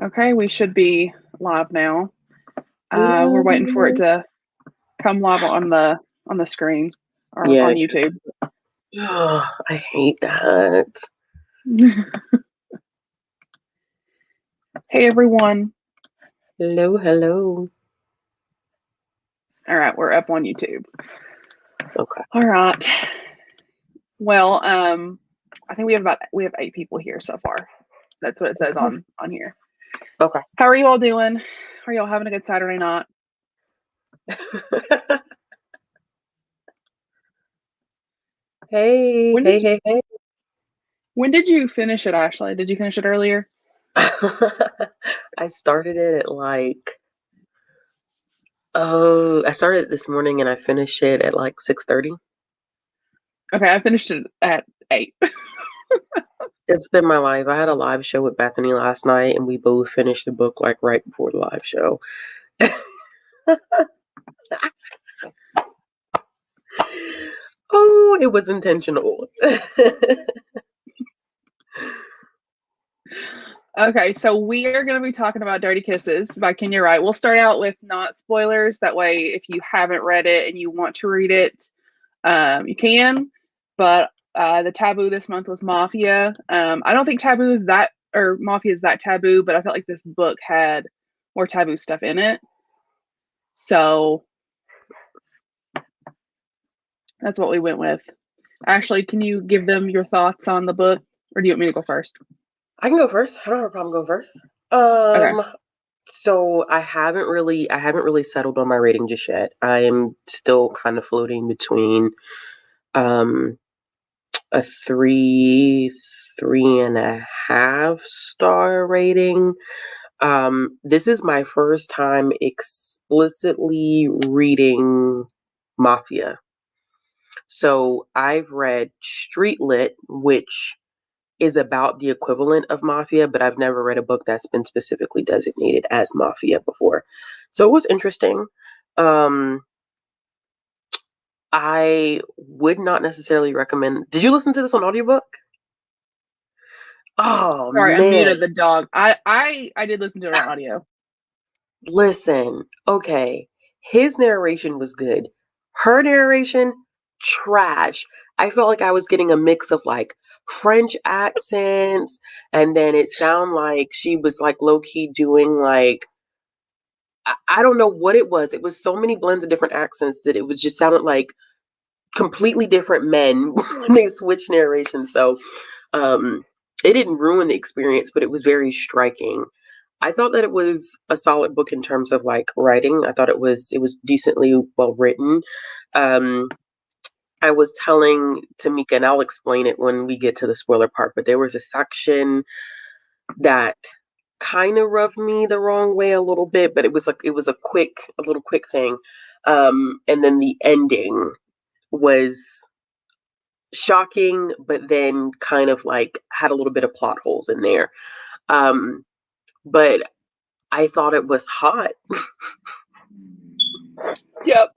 Okay, we should be live now. We're waiting for it Hello. to come live on the screen or Yeah. on YouTube. Oh, I hate that. Hey everyone. Hello, hello. All right, we're up on YouTube. Okay. All right. Well, I think we have 8 people here so far. That's what it says on here. Okay. How are you all doing? Are y'all having a good Saturday night? Hey, When hey, did hey, hey. when did you finish it, Ashley? Did you finish it earlier? I started it at I started it this morning and I finished it at like 6:30. Okay, I finished it at 8. It's been my life. I had a live show with Bethany last night and we both finished the book like right before the live show. Oh, it was intentional. Okay, so we are going to be talking about Dirty Kisses by Kenya Wright. We'll start out with not spoilers. That way, if you haven't read it and you want to read it, you can. But the taboo this month was Mafia. I don't think taboo is that, or Mafia is that taboo, but I felt like this book had more taboo stuff in it. So that's what we went with. Ashley, can you give them your thoughts on the book, or do you want me to go first? I can go first. I don't have a problem going first. Okay. So I haven't really settled on my rating just yet. I am still kind of floating between um a 3.5 star rating. This is my first time explicitly reading Mafia. So I've read Street Lit, which is about the equivalent of Mafia, but I've never read a book that's been specifically designated as Mafia before. So it was interesting. Um, I would not necessarily recommend. Did you listen to this on audiobook? Oh Sorry, I man. muted the dog. I did listen to it on audio. Listen, okay. His narration was good. Her narration, trash. I felt like I was getting a mix of like French accents, and then it sounded like she was like low key doing like I don't know what it was. It was so many blends of different accents that it was just sounded like completely different men when they switched narrations. So um it didn't ruin the experience, but it was very striking. I thought that it was a solid book in terms of like writing. I thought it was decently well written. Um, I was telling Tamika, and I'll explain it when we get to the spoiler part, but there was a section that kind of rubbed me the wrong way a little bit, but it was a little quick thing. And then the ending was shocking, but then kind of like had a little bit of plot holes in there. Um, but I thought it was hot. Yep.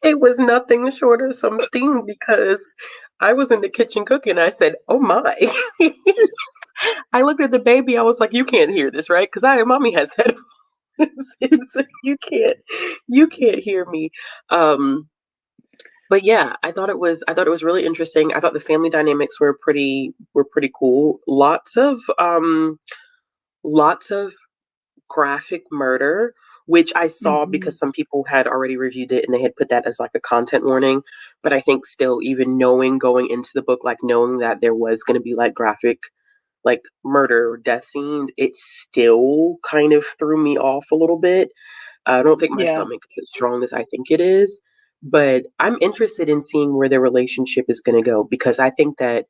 It was nothing short of some steam because I was in the kitchen cooking. I said, "Oh my." I looked at the baby. I was like, "You can't hear this, right?" Because mommy has headphones. So you can't hear me. Um, but yeah, I thought it was really interesting. I thought the family dynamics were pretty cool. Lots of graphic murder, which I saw Mm-hmm. because some people had already reviewed it and they had put that as like a content warning. But I think still, even knowing going into the book, like knowing that there was going to be like graphic, like murder, death scenes, it still kind of threw me off a little bit. I don't think my Yeah. stomach is as strong as I think it is. But I'm interested in seeing where their relationship is going to go because I think that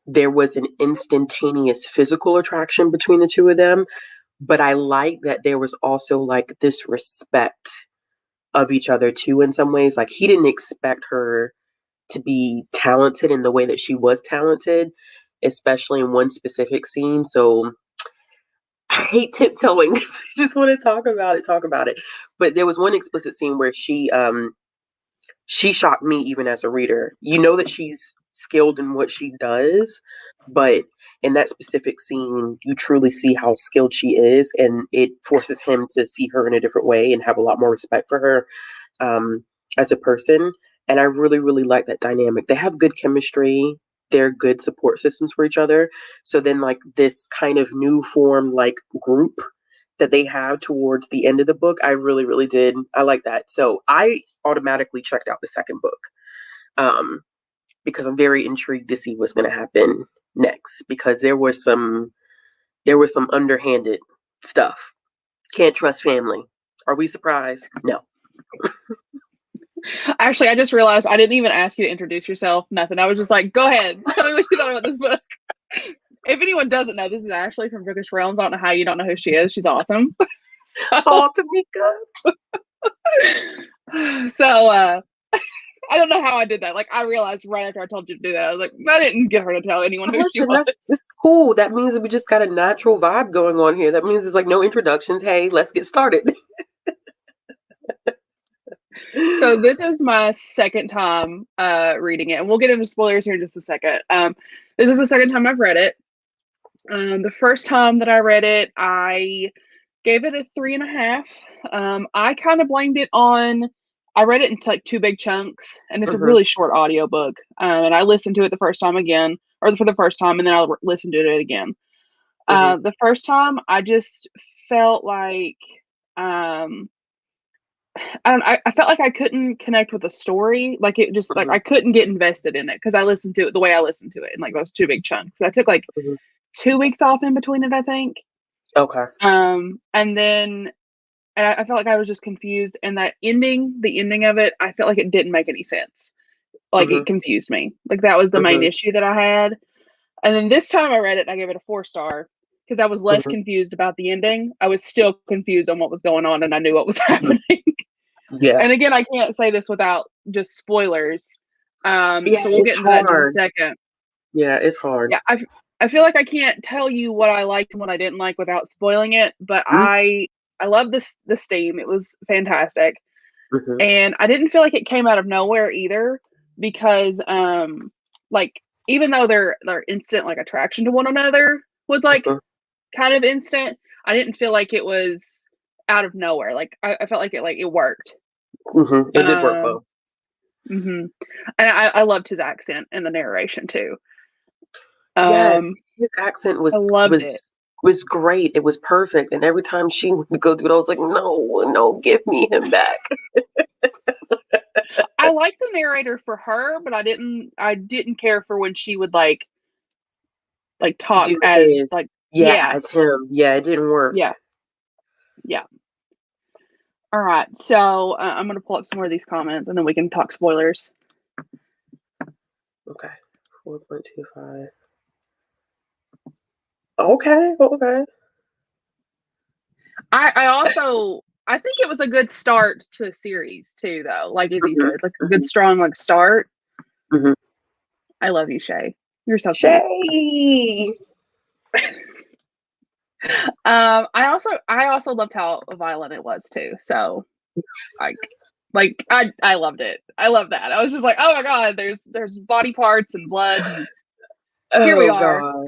there was an instantaneous physical attraction between the two of them, but I like that there was also like this respect of each other too in some ways. Like he didn't expect her to be talented in the way that she was talented, especially in one specific scene. So I hate tiptoeing. I just want to talk about it. But there was one explicit scene where she shocked me even as a reader. You know that she's skilled in what she does, but in that specific scene, you truly see how skilled she is, and it forces him to see her in a different way and have a lot more respect for her as a person. And I really, really like that dynamic. They have good chemistry. They're good support systems for each other. So then, like, this kind of new form, like, group that they have towards the end of the book, I really, really did. I like that. So I automatically checked out the second book because I'm very intrigued to see what's going to happen next, because there was some underhanded stuff. Can't trust family. Are we surprised? No. Actually, I just realized I didn't even ask you to introduce yourself. Nothing. I was just like, go ahead. Tell me what you thought about this book. If anyone doesn't know, this is Ashley from Bookish Realms. I don't know how you don't know who she is. She's awesome. Oh, Tamika. So, I don't know how I did that. Like, I realized right after I told you to do that, I was like, I didn't get her to tell anyone who she was. It's cool. That means that we just got a natural vibe going on here. That means it's like no introductions. Hey, let's get started. So this is my second time reading it, and we'll get into spoilers here in just a second. This is the second time I've read it. The first time that I read it, I gave it a 3.5. I kind of blamed it on, I read it into like 2 big chunks, and it's a really short audiobook. And I listened to it the first time again, or for the first time, and then I listened to it again. The first time, I just felt like I felt like I couldn't connect with the story. Like, it just like I couldn't get invested in it because I listened to it the way I listened to it in like those 2 big chunks. I took like 2 weeks off in between it, I think. Okay. And then I felt like I was just confused, and the ending of it, I felt like it didn't make any sense. Like, it confused me. Like, that was the main issue that I had. And then this time I read it, and I gave it a 4-star because I was less confused about the ending. I was still confused on what was going on, and I knew what was happening. Yeah. And again, I can't say this without just spoilers. Yeah, so we'll get into that in just a second. Yeah, it's hard. Yeah, I feel like I can't tell you what I liked and what I didn't like without spoiling it, but I love this theme. It was fantastic. And I didn't feel like it came out of nowhere either, because like, even though their instant like attraction to one another was like kind of instant, I didn't feel like it was out of nowhere. Like, I felt like it worked. It did work well. And I loved his accent and the narration too. Yes, his accent I loved it. was great. It was perfect. And every time she would go through it, I was like, no, give me him back. I liked the narrator for her, but I didn't care for when she would like talk Do as his, like as him. Yeah, it didn't work. Yeah. All right, so I'm gonna pull up some more of these comments, and then we can talk spoilers. Okay, 4.25. Okay. I think it was a good start to a series too, though. Like Izzy said, like a good strong like start. I love you, Shay. You're so cute. Shay. I also loved how violent it was too. So, like I loved it. I love that. I was just like, oh my god, there's body parts and blood. And here we are.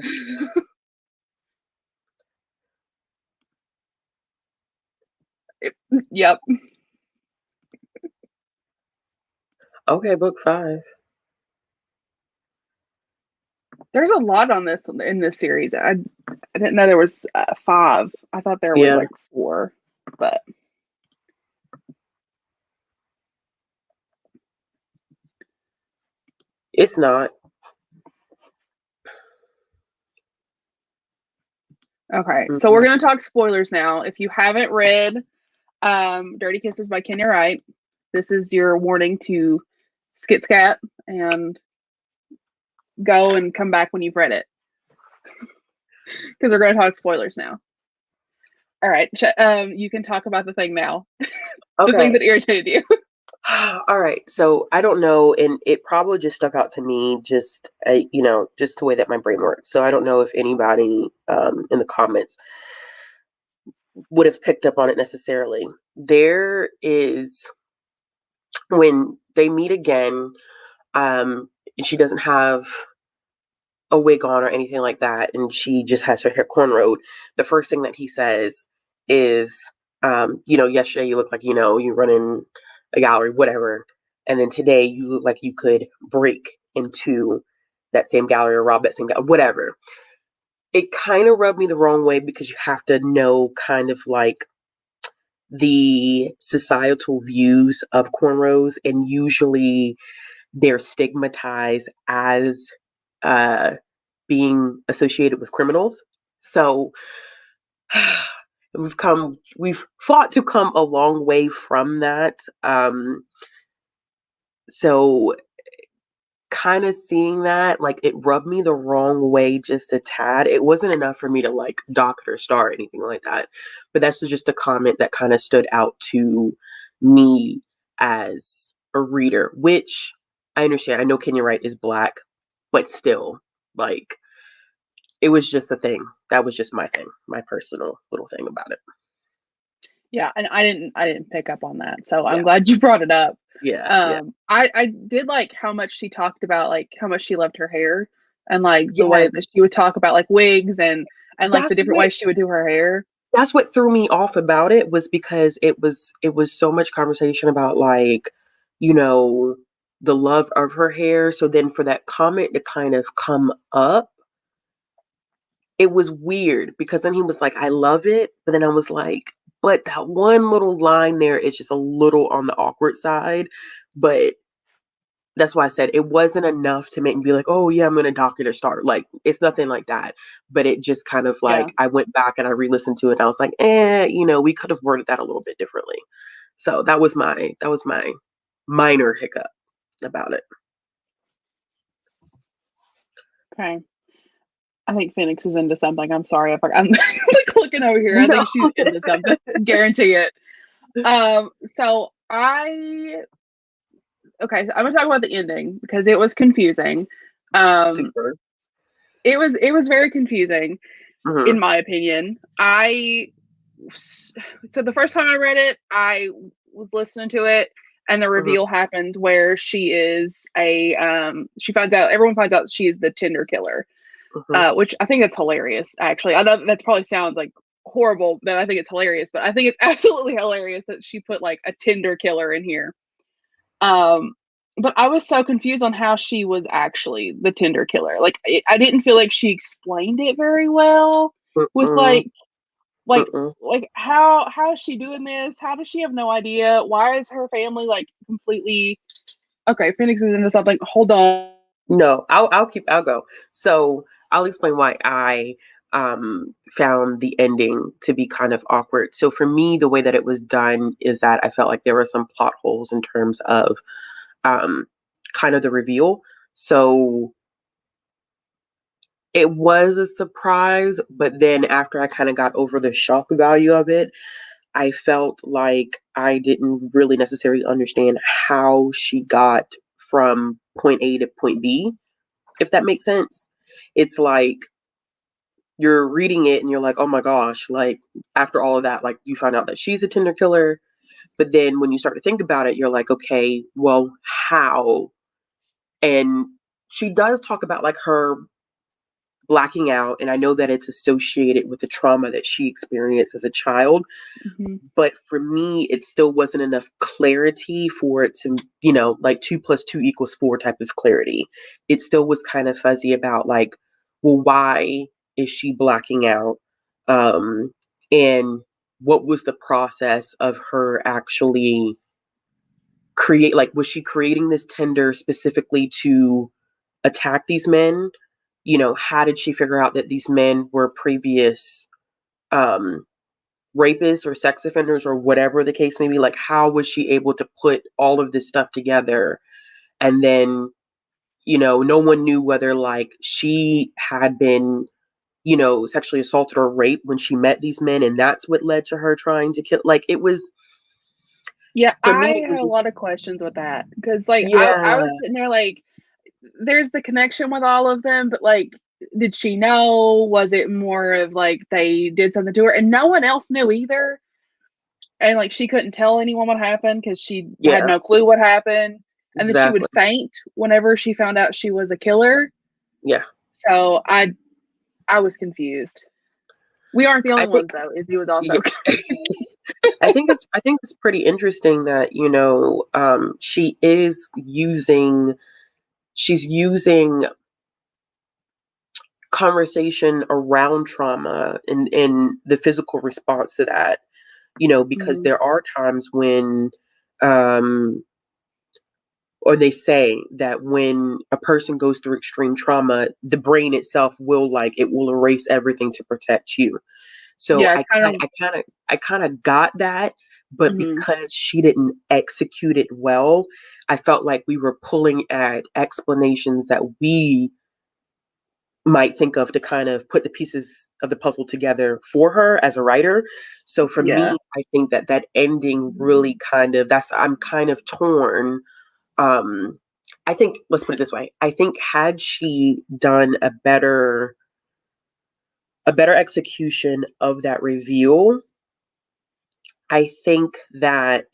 Yep. Okay, book 5. There's a lot on this in this series. I didn't know there was 5. I thought there was like 4, but it's not. Okay, so we're gonna talk spoilers now. If you haven't read Dirty Kisses by Kenya Wright, this is your warning to skit scat and go and come back when you've read it, because we're gonna talk spoilers now. All right, you can talk about the thing now. The thing that irritated you. All right, so I don't know, and it probably just stuck out to me, just just the way that my brain works. So I don't know if anybody in the comments would have picked up on it necessarily. There is, when they meet again, and she doesn't have a wig on or anything like that, and she just has her hair cornrowed, the first thing that he says is, yesterday you look like, you run in a gallery, whatever. And then today you look like you could break into that same gallery or rob that same gallery, whatever. It kind of rubbed me the wrong way because you have to know kind of like the societal views of cornrows, and usually they're stigmatized as uh, being associated with criminals. So we've fought to come a long way from that. So kind of seeing that, like, it rubbed me the wrong way just a tad. It wasn't enough for me to like dock it or star or anything like that. But that's just a comment that kind of stood out to me as a reader, which I understand. I know Kenya Wright is Black, but still, like, it was just a thing. That was just my thing, my personal little thing about it. Yeah, and I didn't pick up on that, so I'm Yeah. glad you brought it up. Yeah. I did like how much she talked about, like, how much she loved her hair, and like the way Yes. that she would talk about like wigs and like the That's different what ways she would do her hair. that's what threw me off about it, was because it was so much conversation about, like, you know, the love of her hair. So then for that comment to kind of come up, it was weird because then he was like, "I love it," but then I was like, "But that one little line there is just a little on the awkward side." But that's why I said it wasn't enough to make me be like, "Oh yeah, I'm gonna dock it or start." Like, it's nothing like that. But it just kind of Yeah. like, I went back and I re-listened to it and I was like, we could have worded that a little bit differently. So that was my minor hiccup about it. Okay. I think Phoenix is into something. I'm sorry if I'm like looking over here. I No. think she's into something. Guarantee it. So okay, so I'm gonna talk about the ending because it was confusing. Um, Super. it was very confusing in Hmm. my opinion. So the first time I read it, I was listening to it, and the Hmm. reveal happened where she finds out everyone finds out she is the Tinder killer, Hmm. which I think that's hilarious. Actually, I know that probably sounds like horrible, but I think it's hilarious. But I think it's absolutely hilarious that she put like a Tinder killer in here. Um, but I was so confused on how she was actually the Tinder killer. Like, I didn't feel like she explained it very well with Mm-mm. like Mm-mm. how is she doing this? How does she have no idea? Why is her family like completely okay? Phoenix is into something. Hold on. No, I'll go. So I'll explain why I found the ending to be kind of awkward. So for me, the way that it was done is that I felt like there were some plot holes in terms of um kind of the reveal. So it was a surprise, but then after I kind of got over the shock value of it, I felt like I didn't really necessarily understand how she got from point A to point B, if that makes sense. It's like you're reading it and you're like, oh my gosh, like, after all of that, like, you find out that she's a Tinder killer. But then when you start to think about it, you're like, okay, well, how? And she does talk about like her blacking out. And I know that it's associated with the trauma that she experienced as a child. Mhm. But for me, it still wasn't enough clarity for it to, like 2 + 2 = 4 type of clarity. It still was kind of fuzzy about like, well, why is she blacking out? Um, and what was the process of her actually like, was she creating this tender specifically to attack these men? How did she figure out that these men were previous um rapists or sex offenders or whatever the case may be? Like, how was she able to put all of this stuff together? And then, no one knew whether like she had been, sexually assaulted or raped when she met these men, and that's what led to her trying to kill. Like, it was, Yeah, for me, I it had was a just, lot of questions with that because, like, I yeah, was sitting there like, there's the connection with all of them, but like, did she know? Was it more of like they did something to her and no one else knew either? And like, she couldn't tell anyone what happened because she had yeah. no clue what happened. and then she would Exactly. faint whenever she found out she was a killer. Yeah. So I was confused. We aren't the I only think ones though. Izzy was also yeah. I think it's pretty interesting that, she's using conversation around trauma and the physical response to that, because Mhm. there are times when, um or they say that when a person goes through extreme trauma, the brain itself will erase everything to protect you. So Yeah, I kind kind of. I kind of got that, but Mhm. because she didn't execute it well, I felt like we were pulling at explanations that we might think of to kind of put the pieces of the puzzle together for her as a writer. So for Yeah. me, I think that ending really I'm kind of torn. um I think, let's put it this way. I think had she done a better execution of that reveal, I think that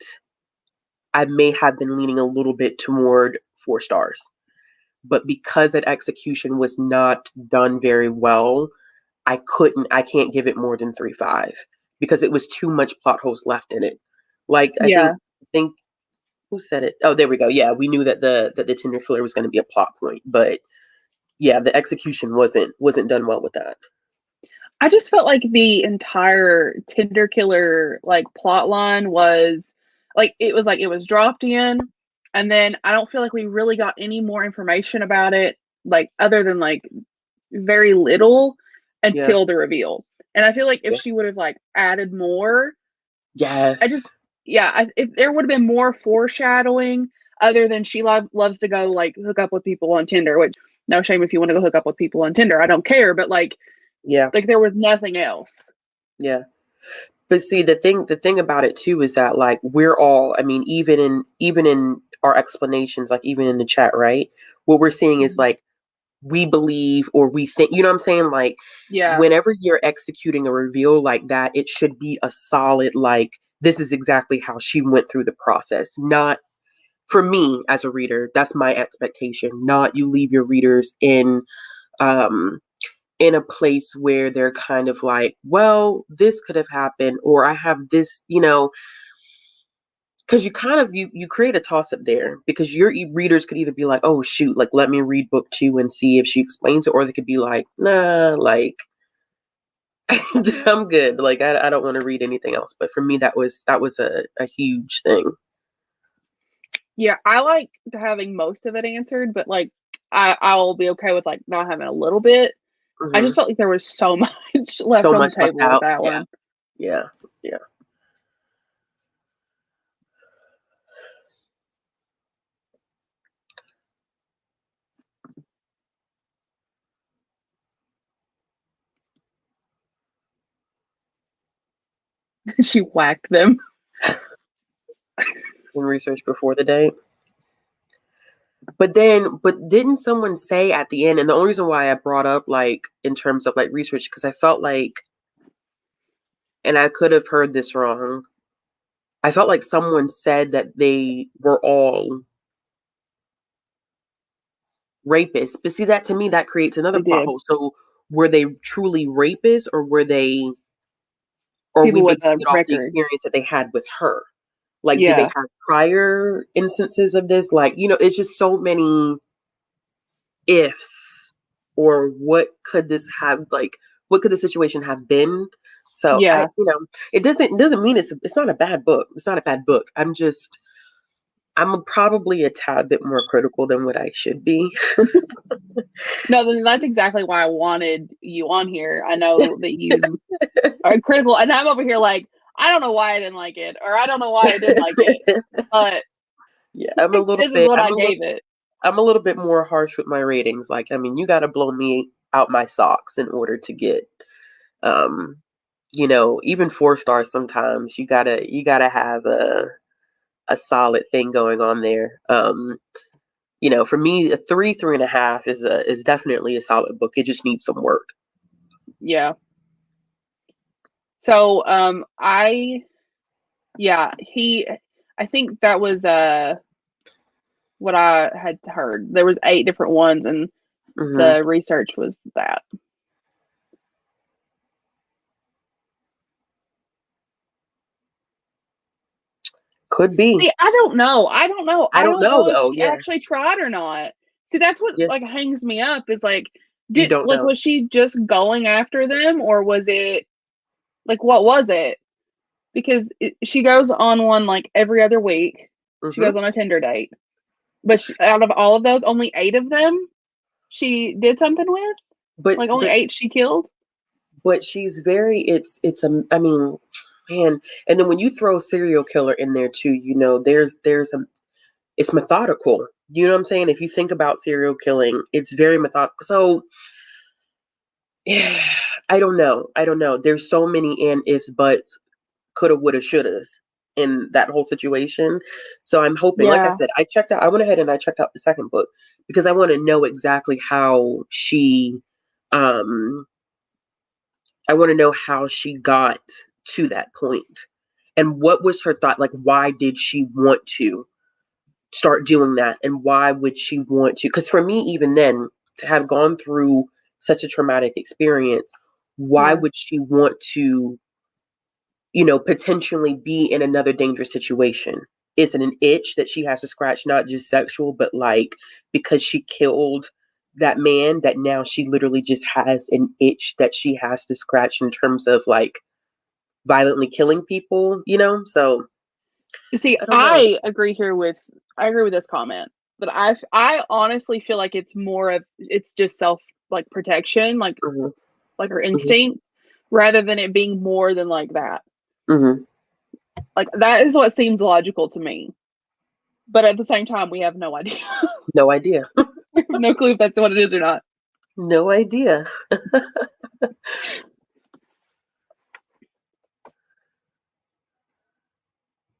I may have been leaning a little bit toward 4 stars. But because that execution was not done very well, I can't give it more than 3.5 because it was too much plot holes left in it. Like Yeah. I think who said it? Oh, there we go. Yeah, we knew that the Tinder filler was going to be a plot point, but yeah, the execution wasn't done well with that. I just felt like the entire Tinder killer like plot line was like it was dropped in, and then I don't feel like we really got any more information about it, like other than like very little Yeah. until the reveal. And I feel like if Yeah. she would have like added more, I just Yes. yeah, if there would have been more foreshadowing other than she loves to go like hook up with people on Tinder, which no shame if you want to go hook up with people on Tinder, I don't care, but Yeah. there was nothing else. Yeah. But see, the thing about it too is that, like, we're all, I mean, even in our explanations, like even in the chat, right? What we're seeing is Mhm. like we believe or we think, you know what I'm saying? Like Yeah, whenever you're executing a reveal like that, it should be a solid, like, this is exactly how she went through the process. Not for me as a reader, that's my expectation. Not you leave your readers um in a place where they're kind of like, well, this could have happened, or I have this, because you create a toss up there because your readers could either be like, oh shoot, like let me read book 2 and see if she explains it, or they could be like, nah, like I'm good, like I don't want to read anything else. But for me, that was a huge thing. yeah. I like having most of it answered, but like I'll be okay with like not having a little bit. I Hmm. just felt like there was so much left So on the much left table with out. that Yeah. one. Yeah. Yeah. She whacked them. And research before the date. But didn't someone say at the end, and the only reason why I brought up, like, in terms of like research, because I felt like, and I could have heard this wrong, I felt like someone said that they were all rapists. But see, that to me, that creates another They plot did. hole. So were they truly rapists, or are we People with basing a it off the record. experience that they had with her? Like, did they Yeah. have prior instances of this? Like, it's just so many ifs, or what could the situation have been. So Yeah. it doesn't mean it's not a bad book. It's not a bad book. I'm probably a tad bit more critical than what I should be. No, then that's exactly why I wanted you on here. I know that you are critical, and I'm over here like, I don't know why I didn't like it, or I don't know why I did like it, but Yeah, I'm a little this is bit what I gave it. I'm a little bit more harsh with my ratings. Like, I mean, you got to blow me out my socks in order to get, um even 4 stars. Sometimes you gotta have a solid thing going on there. For me, a 3.5 is definitely a solid book. It just needs some work. Yeah. So, I yeah, he I think that was what I had heard. There was 8 different ones, and Mm-hmm. the research was that. Could be. See, I don't know. I don't know. I I don't don't know know if though. she Yeah. actually tried or not. See, that's what Yeah. like hangs me up is like, You don't know. was she just going after them, or was it like what was it? Because she goes on one like every other week. She Mm-hmm. goes on a Tinder date, but out of all of those, only 8 of them she did something with. But Like only but 8 she killed. but she's very. It's a. I mean, man. And then when you throw serial killer in there too, there's a. It's methodical. You know what I'm saying? If you think about serial killing, it's very methodical. So yeah, I don't know. I don't know. There's so many and ifs, buts, coulda, woulda, shouldas in that whole situation. So I'm hoping, like I Yeah. said, I went ahead and I checked out the second book because I want to know exactly how um, I want to know how she got to that point and what was her thought. Like, why did she want to start doing that? And why would she want to? Because for me, even then, to have gone through such a traumatic experience, why Yeah. would she want to potentially be in another dangerous situation? Is it an itch that she has to scratch, not just sexual, but like because she killed that man, that now she literally just has an itch that she has to scratch in terms of like violently killing people? So See, I don't know. I agree with this comment, but I honestly feel like it's more of it's just self like protection, Hmm. like her Hmm. instinct, rather than it being more than like that. Hmm. Like that is what seems logical to me. But at the same time, we have no idea. No idea. We have no clue if that's what it is or not. No idea.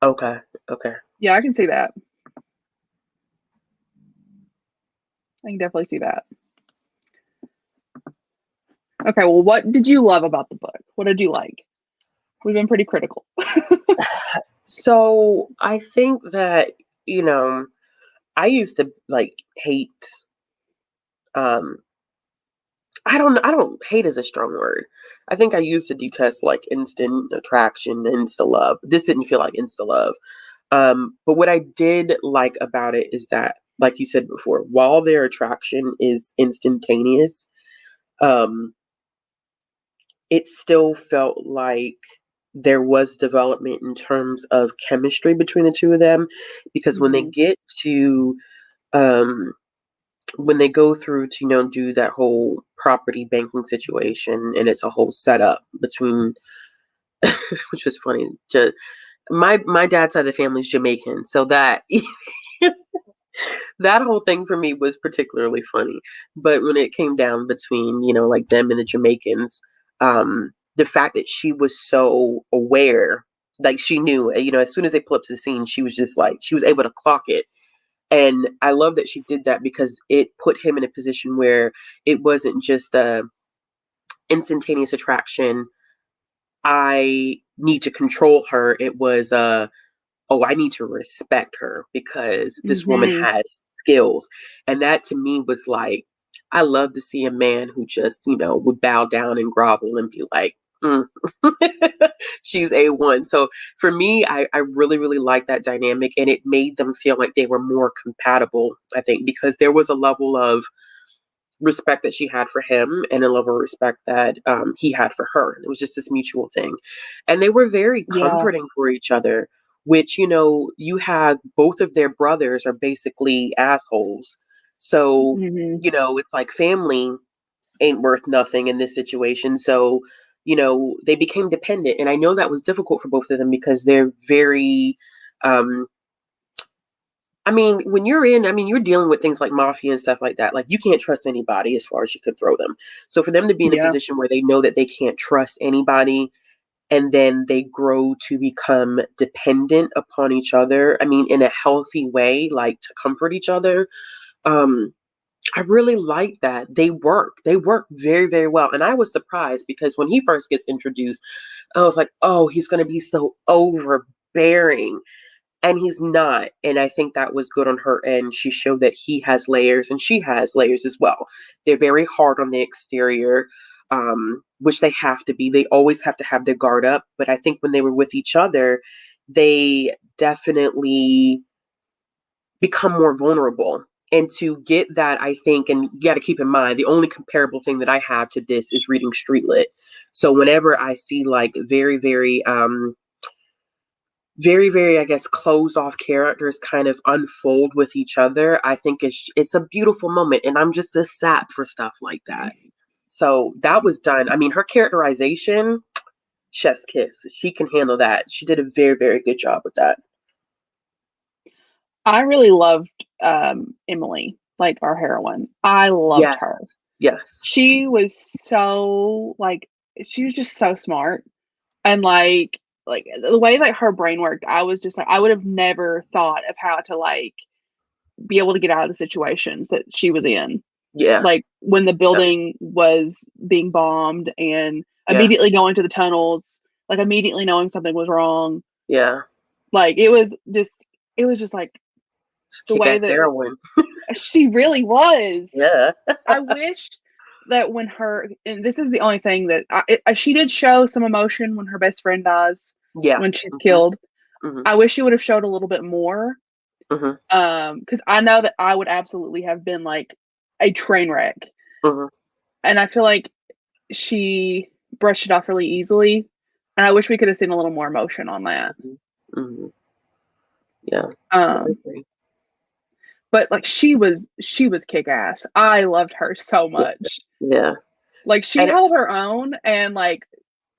Okay. Okay. Yeah, I can see that. I can definitely see that. Okay, well, what did you love about the book? What did you like? We've been pretty critical. So I think that, you know, I used to like hate um I don't hate is a strong word. I think I used to detest like instant attraction, insta love. This didn't feel like insta love. But what I did like about it is that, like you said before, while their attraction is instantaneous, um, it still felt like there was development in terms of chemistry between the two of them. Because Hmm. um when they go through to do that whole property banking situation, and it's a whole setup between which was funny. My dad's side of the family is Jamaican, so that that whole thing for me was particularly funny. But when it came down between like them and the Jamaicans, the fact that she was so aware, like she knew, as soon as they pull up to the scene, she was just like she was able to clock it. And I love that she did that because it put him in a position where it wasn't just a instantaneous attraction. I need to control her. It was oh, I need to respect her because this woman Hmm. has skills. And that to me was like, I love to see a man who just, would bow down and grovel and be like, mm. She's A1. So for me, I really, really like that dynamic. And it made them feel like they were more compatible, I think, because there was a level of respect that she had for him and a level of respect that he had for her. It was just this mutual thing. And they were very Yeah. comforting for each other, which, you had both of their brothers are basically assholes. So, Hmm. it's like family ain't worth nothing in this situation. So, they became dependent. And I know that was difficult for both of them because they're very, um, you're dealing with things like mafia and stuff like that. Like, you can't trust anybody as far as you could throw them. So, for them to be in a Yeah. position where they know that they can't trust anybody and then they grow to become dependent upon each other, in a healthy way, like to comfort each other. Um, I really like that. They work very, very well. And I was surprised because when he first gets introduced, I was like, oh, he's going to be so overbearing. And he's not. And I think that was good on her end. She showed that he has layers and she has layers as well. They're very hard on the exterior, which they have to be. They always have to have their guard up. But I think when they were with each other, they definitely become more vulnerable. And to get that, I think, and you got to keep in mind, the only comparable thing that I have to this is reading Streetlit. So whenever I see like very, I guess, closed off characters kind of unfold with each other, I think it's a beautiful moment. And I'm just a sap for stuff like that. So that was done. I mean, her characterization, chef's kiss. She can handle that. She did a very, very good job with that. I really loved Emily, like our heroine. I loved Yes. her. Yes. She was so she was just so smart, and like the way that her brain worked, I was just like, I would have never thought of how to like be able to get out of the situations that she was in. Yeah. Like when the building was being bombed and immediately going to the tunnels, like immediately knowing something was wrong. Yeah. Like it was just like the way that heroine. she really was. Yeah. I wish that when and this is the only thing that she did show some emotion when her best friend dies. Yeah. When she's killed. Mm-hmm. I wish she would have showed a little bit more. Mm-hmm. Because I know that I would absolutely have been like a train wreck. Mm-hmm. And I feel like she brushed it off really easily. And I wish we could have seen a little more emotion on that. Mm-hmm. Yeah. But like she was kick ass. I loved her so much. Yeah. Like she held her own, and like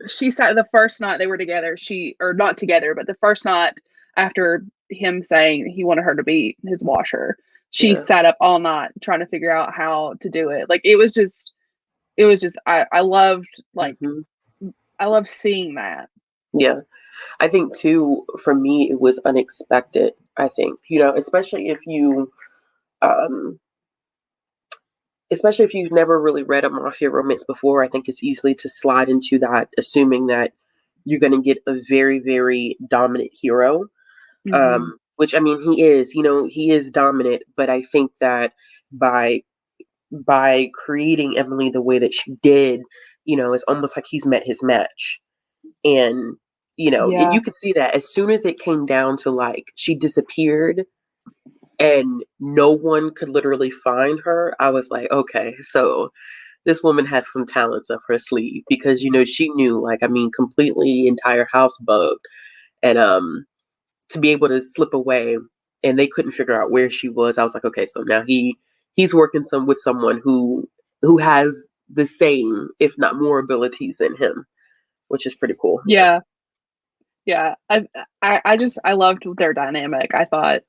she sat the first night they were together, or not together, but the first night after him saying he wanted her to be his washer, she sat up all night trying to figure out how to do it. Like it was just I loved I love seeing that. Yeah. I think too, for me, it was unexpected. I think, especially if you've never really read a mafia romance before, I think it's easily to slide into that, assuming that you're going to get a very, very dominant hero. Which, I mean, he is dominant, but I think that by creating Emily the way that she did, it's almost like he's met his match. And, you could see that as soon as it came down to like, she disappeared and no one could literally find her, I was like, okay, so this woman has some talents up her sleeve, because she knew, like, I mean, completely entire house bugged, and to be able to slip away and they couldn't figure out where she was, I was like, okay, so now he's working with someone who has the same, if not more, abilities than him, which is pretty cool. Yeah. I loved their dynamic. I thought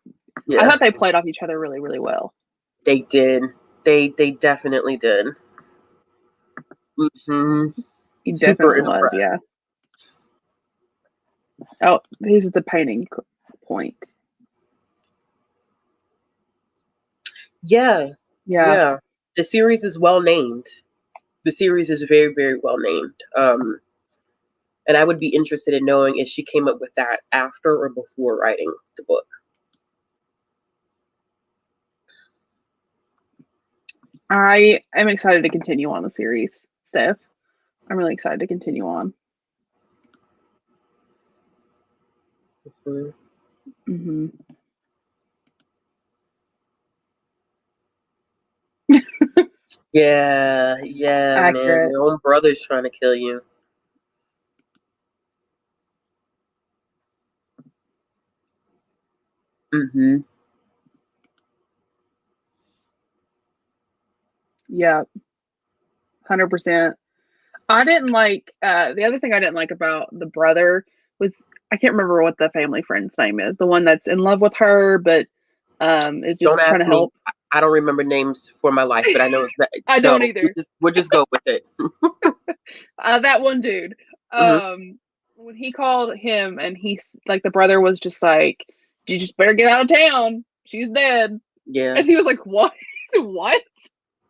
they played off each other really, really well. They did. They definitely did. Mm-hmm. He definitely was. Yeah. Oh, this is the painting point. Yeah. The series is well named. The series is very, very well named. And I would be interested in knowing if she came up with that after or before writing the book. I am excited to continue on the series, Steph. I'm really excited to continue on. Mm-hmm. Yeah, accurate. Man. Your own brother's trying to kill you. Mm-hmm. Yeah. 100%. I didn't like the other thing I didn't like about the brother was, I can't remember what the family friend's name is. The one that's in love with her, but is just trying to help. I don't remember names for my life, but I know that. I don't either. We'll just go with it. That one dude. When he called him and he's like, the brother was just like, you just better get out of town. She's dead. Yeah. And he was like, what? What?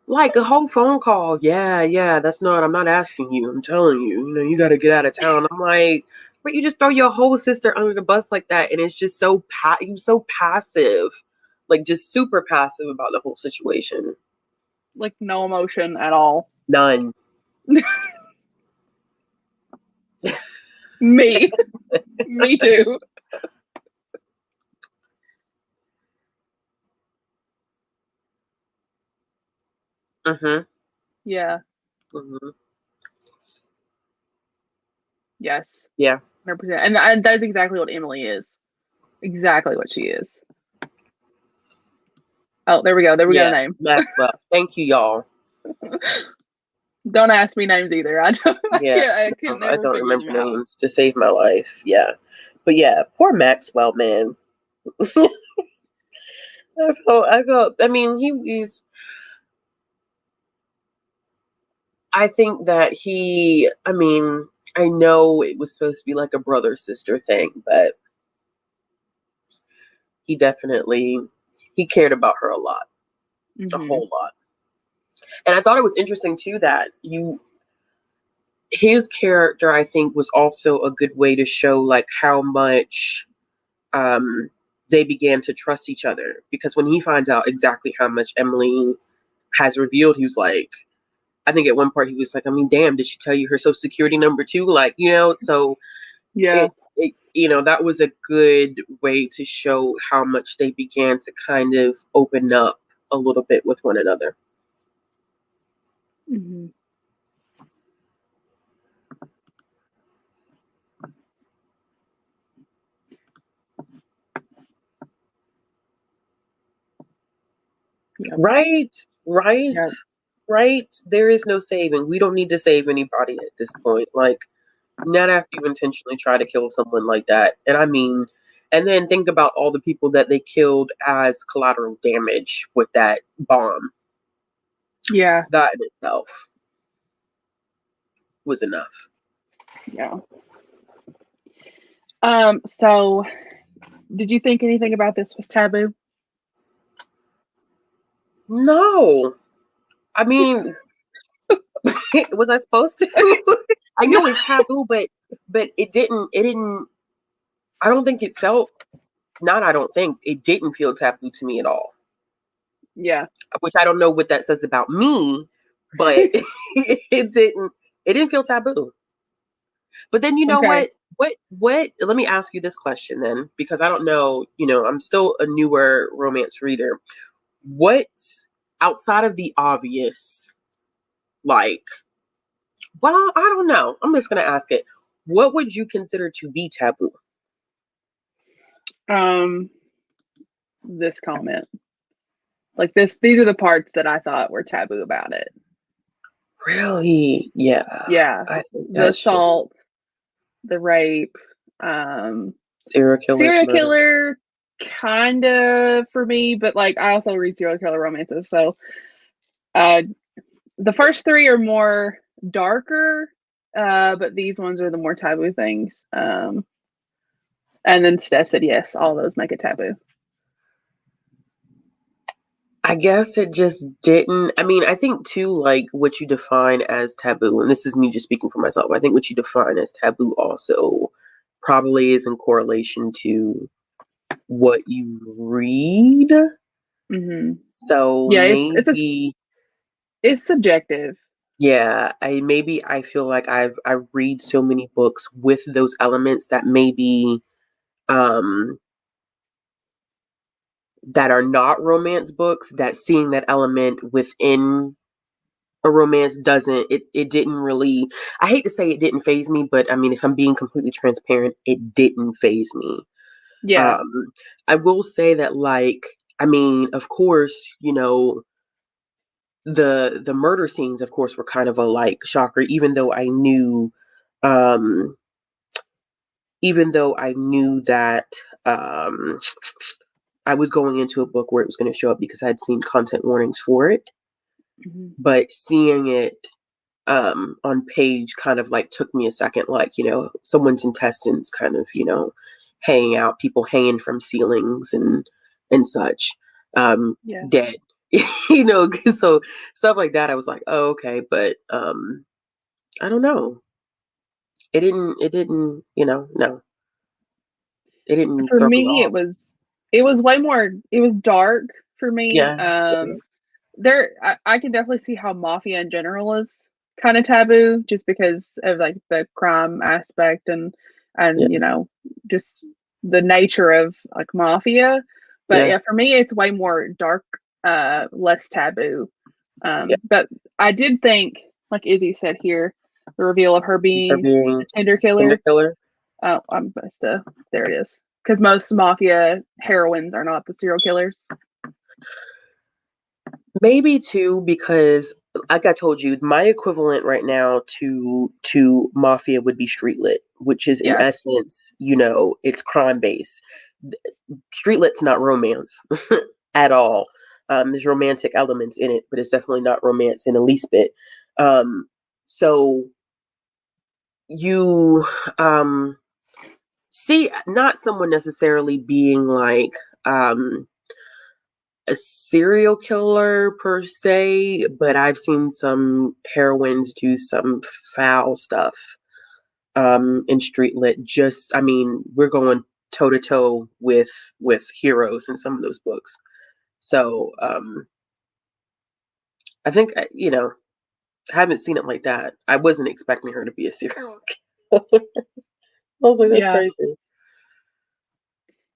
Like a whole phone call. Yeah. I'm not asking you. I'm telling you, you got to get out of town. I'm like, But you just throw your whole sister under the bus like that, and it's just so passive, like just super passive about the whole situation. Like no emotion at all. None. Me. Me too. Mhm. Yeah. Mhm. Yes. Yeah. 100%. And that's exactly what Emily is. Exactly what she is. Oh, there we go. There we got a name. Maxwell. Thank you, y'all. Don't ask me names either. I don't. Yeah. I can I never don't figure remember them out. names to save my life. Yeah. But yeah, poor Maxwell, man. I mean, he's I think that I mean, I know it was supposed to be like a brother sister thing, but he definitely he cared about her a lot, a Mm-hmm. whole lot. And I thought it was interesting too that his character, I think, was also a good way to show like how much they began to trust each other, because when he finds out exactly how much Emily has revealed, he was like, I think at one part he was like, I mean, damn, did she tell you her social security number too? Like, so Yeah. that was a good way to show how much they began to kind of open up a little bit with one another. Mm-hmm. Yep. Right. Yep. Right. There is no saving. We don't need to save anybody at this point. Like, not after you intentionally try to kill someone like that. And I mean, and then think about all the people that they killed as collateral damage with that bomb. Yeah. That in itself was enough. Yeah. So did you think anything about this was taboo? No. I mean, was I supposed to? I know it's taboo, but it didn't I don't think it felt not I don't think it didn't feel taboo to me at all. Yeah. Which I don't know what that says about me, but it didn't feel taboo. But then you know Okay. what let me ask you this question then, because I don't know, I'm still a newer romance reader. What's outside of the obvious, like, well, I don't know. I'm just gonna ask it. What would you consider to be taboo? Um, this comment. Like these are the parts that I thought were taboo about it. Really? Yeah. Yeah. I think The that's just assault, the rape, um, serial killers, serial murder. killer kind of for me, but like I also read serial killer romances. So uh the first three are more darker, but these ones are the more taboo things. And then Steph said yes, all those make it taboo. I guess it just didn't. I mean, I think too, like what you define as taboo, and this is me just speaking for myself. I think what you define as taboo also probably is in correlation to what you read. Mm-hmm. So Yeah, maybe, it's subjective. yeah, I feel like I read so many books with those elements that maybe um that are not romance books, that seeing that element within a romance it didn't really, I hate to say it didn't phase me, but I mean, if I'm being completely transparent, it didn't phase me. Yeah. um I will say that, like, I mean, of course, the murder scenes, of course, were kind of a like shocker, um even though I knew that um I was going into a book where it was going to show up because I had seen content warnings for it. Mm-hmm. But seeing it on page kind of like took me a second, like, someone's intestines kind of, hanging out, people hanging from ceilings and such, Yeah. dead. So stuff like that, I was like, oh, okay. But I don't know. It didn't, no. It didn't For throw me me, off. it was way more. It was dark for me. Yeah. I can definitely see how mafia in general is kind of taboo, just because of like the crime aspect Yeah. and just the nature of like mafia. But Yeah. yeah, for me, it's way more dark, less taboo. Yeah. But I did think, like Izzy said here, the reveal of her For being being the Tinder Tinder killer. killer. Oh, I'm messed up. There it is. Because most mafia heroines are not the serial killers. Maybe too, because like I told you, my equivalent right now to mafia would be street lit, which is in Yeah. essence, it's crime based. Street lit's not romance at all. There's romantic elements in it, but it's definitely not romance in the least bit. So you see, not someone necessarily being like a serial killer per se, but I've seen some heroines do some foul stuff in street lit. Just, I mean, we're going toe to toe with heroes in some of those books. So I think I haven't seen it like that. I wasn't expecting her to be a serial killer. I was like, that's Yeah. crazy.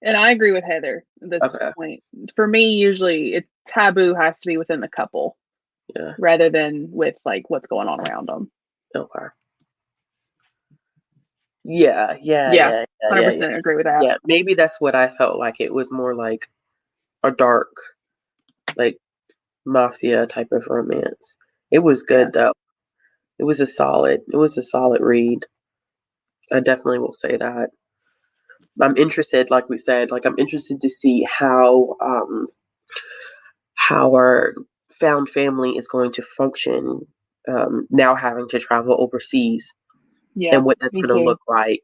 And I agree with Heather at this Okay, point. For me, usually it taboo has to be within the couple yeah, rather than with like what's going on around them. okay, yeah, yeah, Yeah. yeah, yeah, yeah, yeah. 100% agree with that. Yeah, maybe that's what I felt like. It was more like a dark, like mafia type of romance. It was Yeah. good though. It was a solid read. I definitely will say that. I'm interested, like we said, like I'm interested to see how our found family is going to function now having to travel overseas Yeah. and what that's Me going to too. look like,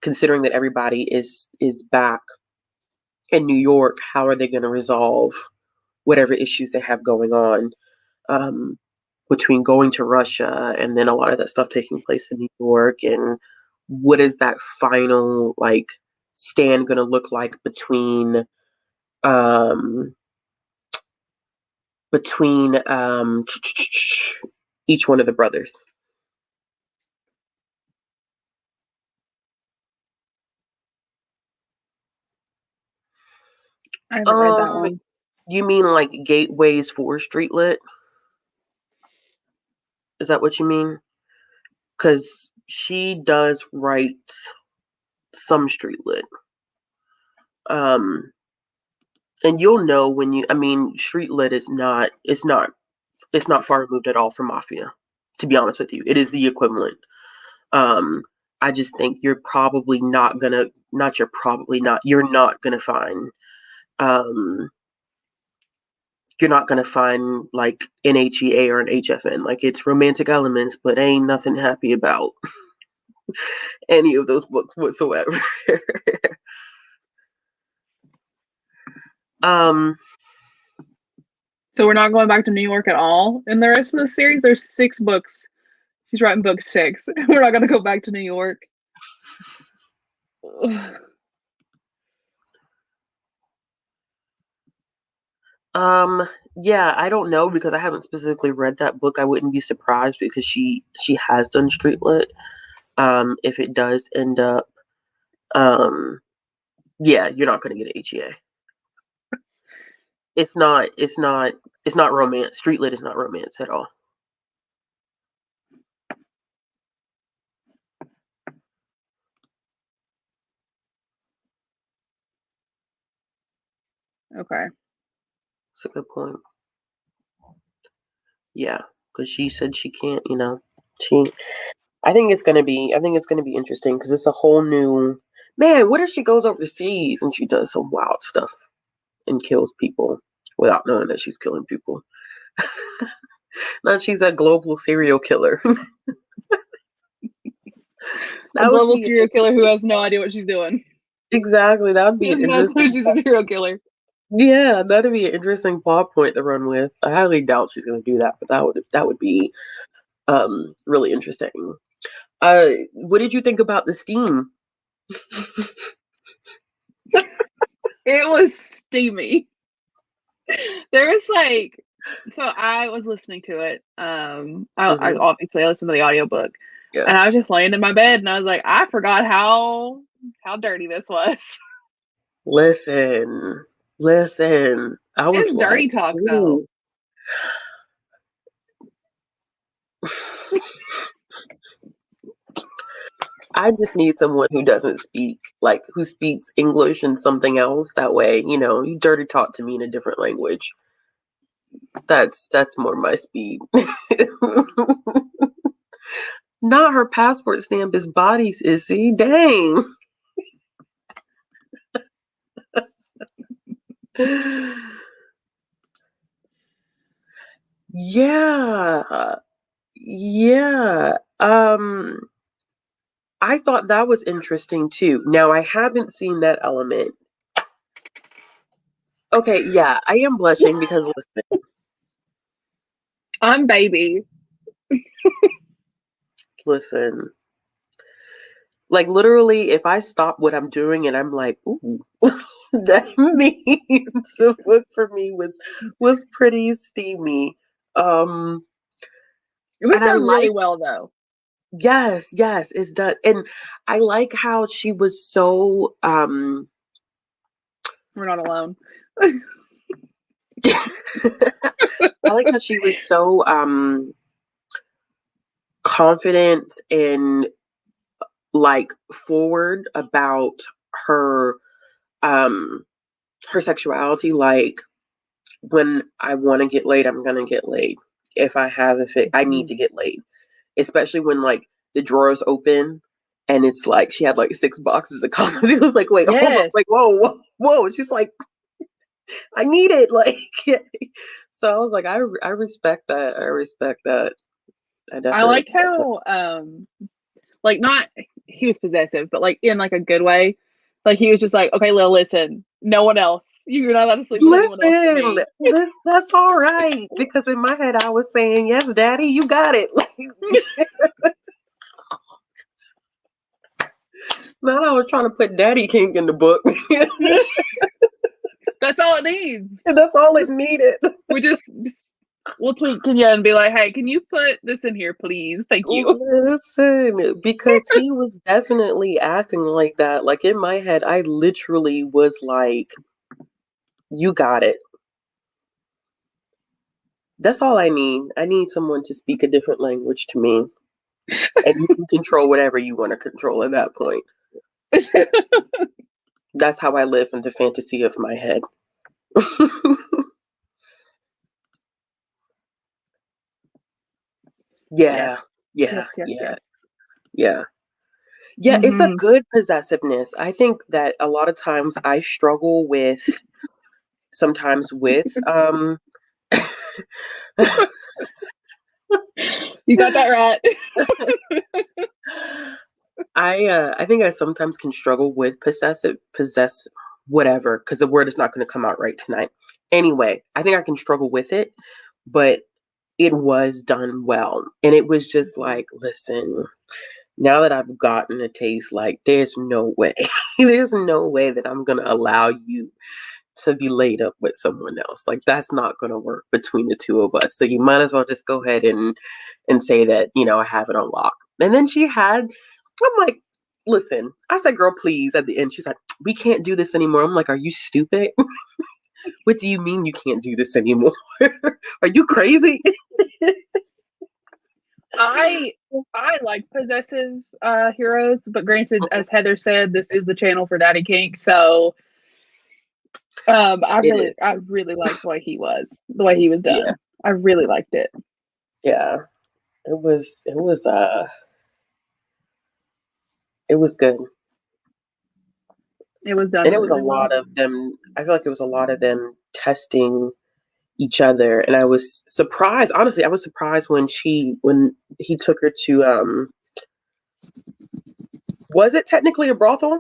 considering that everybody is back in New York. How are they going to resolve whatever issues they have going on um, between going to Russia and then a lot of that stuff taking place in New York? And what is that final like stand going to look like um, between each one of the brothers? I haven't read that Um, one. you mean like gateways for street lit? Is that what you mean? Because she does write some street lit. Um, and you'll know when I mean, street lit is not. It's not far removed at all from mafia. To be honest with you, it is the equivalent. Um, I just think you're probably not gonna. Not you're probably not. You're not gonna find. Um, you're not gonna find like an HEA or an HFN. Like it's romantic elements, but ain't nothing happy about any of those books whatsoever. um, So we're not going back to New York at all in the rest of the series. There's 6 books. She's writing book 6. We're not going to go back to New York. yeah, I don't know because I haven't specifically read that book. I wouldn't be surprised because she has done street lit. If it does end up, um, yeah, you're not gonna get an HEA. It's not. It's not. It's not romance. Street lit is not romance at all. Okay. That's a good point. Yeah, because she said she can't. She. I think it's gonna be. I think it's gonna be interesting because it's a whole new. Man, what if she goes overseas and she does some wild stuff and kills people without knowing that she's killing people? Now she's a global serial killer. A That would global be serial killer who has no idea what she's doing. exactly. That would She be has an no clue interesting. she's a serial killer. Yeah, that'd be an interesting plot point to run with. I highly doubt she's going to do that, but that would be really interesting. What did you think about the steam? It was steamy. There was like, so I was listening to it. I obviously listened to the audiobook, Yeah. and I was just laying in my bed, and I was like, I forgot how dirty this was. Listen. I was It's like, dirty talk though. ooh. I just need someone who doesn't speak, like, who speaks English and something else. That way, you dirty talk to me in a different language. That's more my speed. Not her passport stamp is bodies, is see? Dang. Yeah. Yeah. I thought that was interesting too. Now I haven't seen that element. Okay, yeah, I am blushing because I'm baby. listen. Like literally, if I stop what I'm doing and I'm like, ooh, that means the book for me was pretty steamy. Um, It was and I done really like well though. yes, it's done. And I like how she was so We're not alone. I like how she was so confident and like forward about her um her sexuality. Like when I want to get laid, I'm gonna get laid. If I have a fit, I need to get laid. Especially when like the drawers open and it's like she had like 6 boxes of condoms. It was like, wait, hold on, Yes. like whoa. She's like, I need it, like. So I was like, I respect that. I respect that. I I definitely liked respect that. how like not he was possessive, but like in like a good way. Like he was just like, okay, Lil, listen, no one else. You're not allowed to sleep with anyone else but Listen, me. that's all right. Because in my head I was saying, yes, daddy, you got it. Like not I was trying to put daddy kink in the book. That's all it needs. That's all it needed. We just we'll tweet Kenya and be like, hey, can you put this in here, please? Thank you. Listen, because he was definitely acting like that. Like in my head, I literally was like, you got it. That's all I need. I need someone to speak a different language to me. And you can control whatever you want to control at that point. That's how I live in the fantasy of my head. Yeah. Yes. Yeah. It's a Mm-hmm. good possessiveness. I think that a lot of times I struggle with sometimes with You got that right. I think I sometimes can struggle with possess whatever because the word is not going to come out right tonight. Anyway, I think I can struggle with it, but it was done well. And it was just like, listen, now that I've gotten a taste, like there's no way. There's no way that I'm going to allow you to be laid up with someone else. Like that's not going to work between the two of us. So you might as well just go ahead and say that, I have it on lock. And then I'm like, listen, I said, girl, please at the end. She's like, we can't do this anymore. I'm like, are you stupid? What do you mean you can't do this anymore? Are you crazy? I like possessive heroes, but granted, as Heather said, this is the channel for Daddy Kink, so It is. I really liked the way the way he was Yeah. done. I really liked it. Yeah. It was good. It was done And it was a really well. lot of them. I feel like it was a lot of them testing each other. And I was surprised. Honestly, I was surprised when he took her to was it technically a brothel?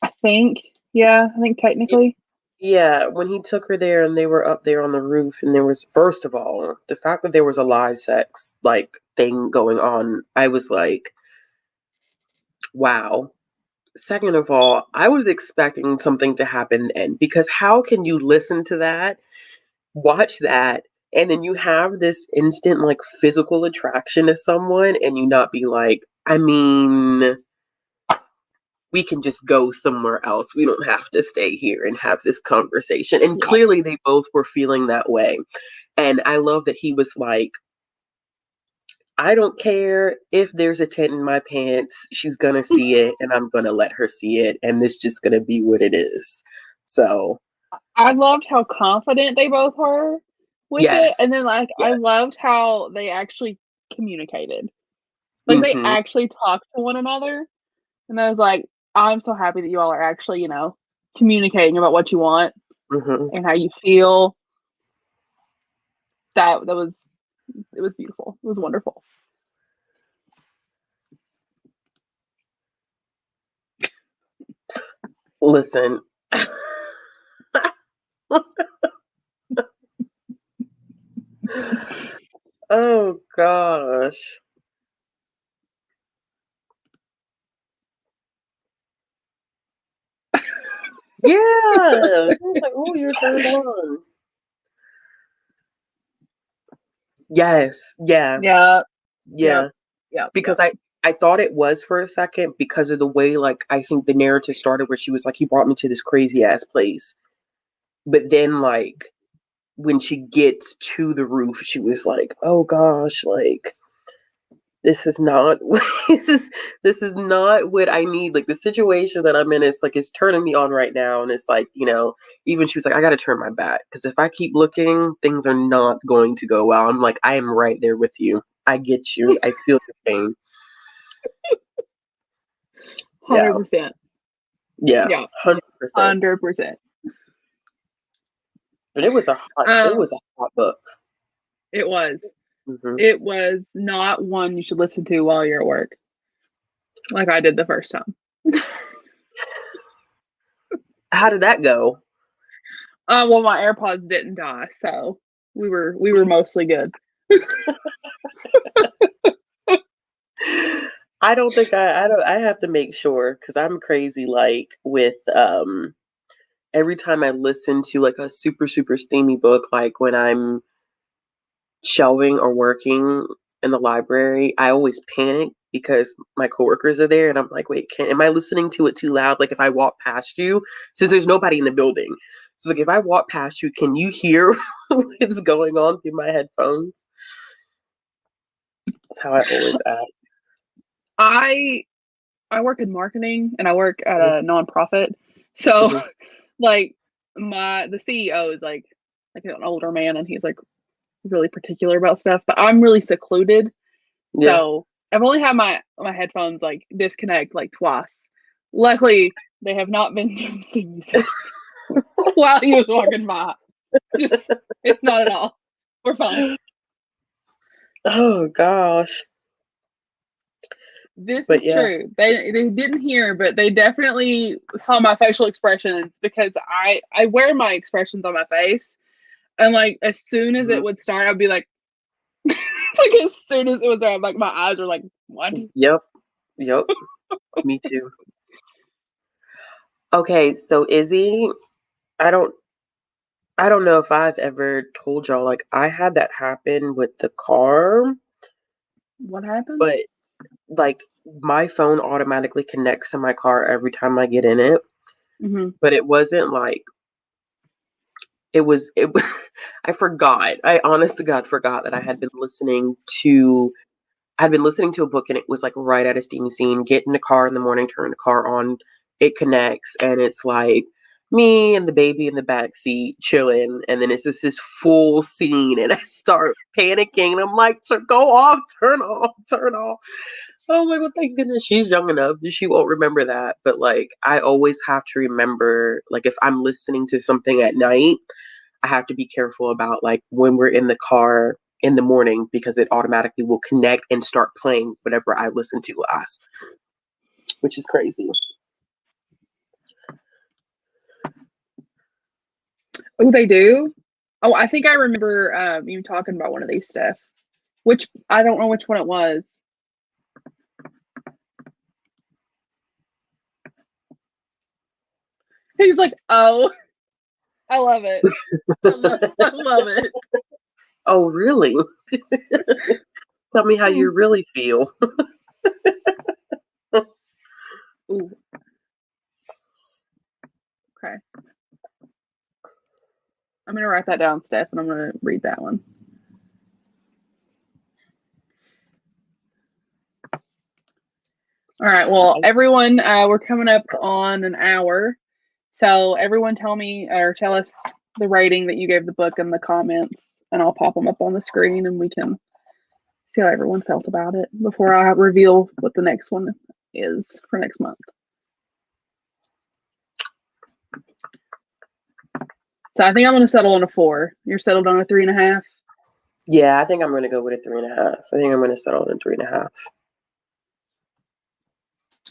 I think, yeah, I think technically. Yeah, when he took her there and they were up there on the roof and there was, first of all, the fact that there was a live sex like thing going on, I was like, wow. Second of all, I was expecting something to happen then because how can you listen to that, watch that, and then you have this instant like physical attraction to someone and you not be like, I mean, we can just go somewhere else. We don't have to stay here and have this conversation. And Yeah. clearly they both were feeling that way. And I love that he was like, I don't care if there's a tent in my pants. She's going to see it and I'm going to let her see it. And it's just going to be what it is. So, I loved how confident they both were with it, and yes. then, like, I Yes. loved how they actually communicated. Like, they Mm-hmm. actually talked to one another, and I was like, "I'm so happy that you all are actually, communicating about what you want Mm-hmm. and how you feel." That was it was beautiful. It was wonderful. Listen. Oh gosh. Yeah. I was like, oh, you're turned on. Yes. Yeah. Yeah. Yeah. Yep. Yep, Because yep. I thought it was for a second because of the way like I think the narrative started where she was like, he brought me to this crazy ass place. But then like when she gets to the roof, she was like, oh gosh, like this is not this is not what I need. Like the situation that I'm in is like it's turning me on right now. And it's like, even she was like, I gotta turn my back. Because if I keep looking, things are not going to go well. I'm like, I am right there with you. I get you. I feel your pain. Yeah. 100%. Yeah. Yeah. 100%. 100%. But it was Um, a hot book. it was. Hmm. It was not one you should listen to while you're at work, like I did the first time. How did that go? Well, my AirPods didn't die, so we were mostly good. I don't think I don't I have to make sure because I'm crazy like with every time I listen to like a super super steamy book like when I'm shelving or working in the library, I always panic because my coworkers are there and I'm like, wait, am I listening to it too loud? Like if I walk past you, since there's nobody in the building. So like if I walk past you, can you hear what's going on through my headphones? That's how I always act. I I work in marketing and I work at Mhm, a nonprofit. So mhm. like the CEO is like an older man and he's like really particular about stuff, but I'm really secluded. Yeah. So I've only had my headphones like disconnect like twice. Luckily, they have not been toasting me since while he was walking by. Just it's not at all. We're fine. Oh gosh. This But is yeah. true. They didn't hear, but they definitely saw my facial expressions because I wear my expressions on my face, and like as soon as it Mhm. would start, I'd be like, like as soon as it was there, like my eyes were like, what? Yep. Yep. Me too. Okay, so Izzy, I don't I don't know if I've ever told y'all like I had that happen with the car, What happened? but like my phone automatically connects to my car every time I get in it, Hmm. but it wasn't like it I forgot. I honest to God forgot that to I'd been listening to a book and it was like right at a steamy scene. Get in the car in the morning, turn the car on, it connects, and it's like me and the baby in the back seat chilling, and then it's just this full scene, and I start panicking, and I'm like, Go off, turn off, turn off." Oh my god, thank goodness she's young enough that she won't remember that. But like, I always have to remember, like, if I'm listening to something at night, I have to be careful about like when we're in the car in the morning because it automatically will connect and start playing whatever I listened to last, which is crazy. Oh, they do? Oh, I think I remember you talking about one of these stuff. Which I don't know which one it was. He's like, oh, I love it. I love it. Oh, really? Tell me how you really feel. Ooh. Okay. I'm going to write that down, Steph, and I'm going to read that one. All right. Well, everyone, we're coming up on an hour. So everyone tell us the rating that you gave the book in the comments, and I'll pop them up on the screen and we can see how everyone felt about it before I reveal what the next one is for next month. So I think I'm going to settle on a 4. You're settled on a 3.5? Yeah, I think I'm going to go with a 3.5. I think I'm going to settle on 3.5.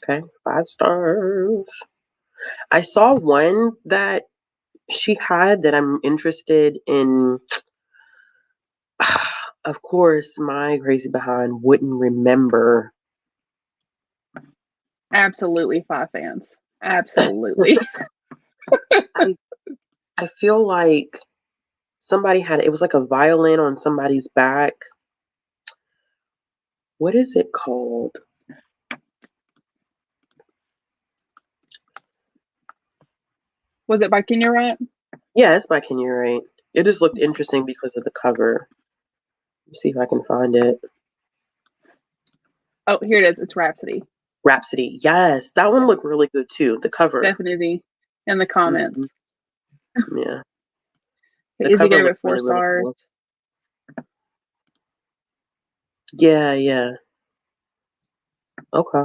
Okay, 5 stars. I saw one that she had that I'm interested in. Of course, my crazy behind wouldn't remember. Absolutely 5 fans. Absolutely. I feel like somebody had it was like a violin on somebody's back. What is it called? Was it by Kenya Wright? Yeah, it's by Kenya Wright. It just looked interesting because of the cover. Let's see if I can find it. Oh, here it is. It's Rhapsody. Rhapsody. Yes, that one looked really good too. The cover. Definitely in the comments. Mm-hmm. Yeah. Izzy gave it 4 stars. Really cool. Yeah. Okay.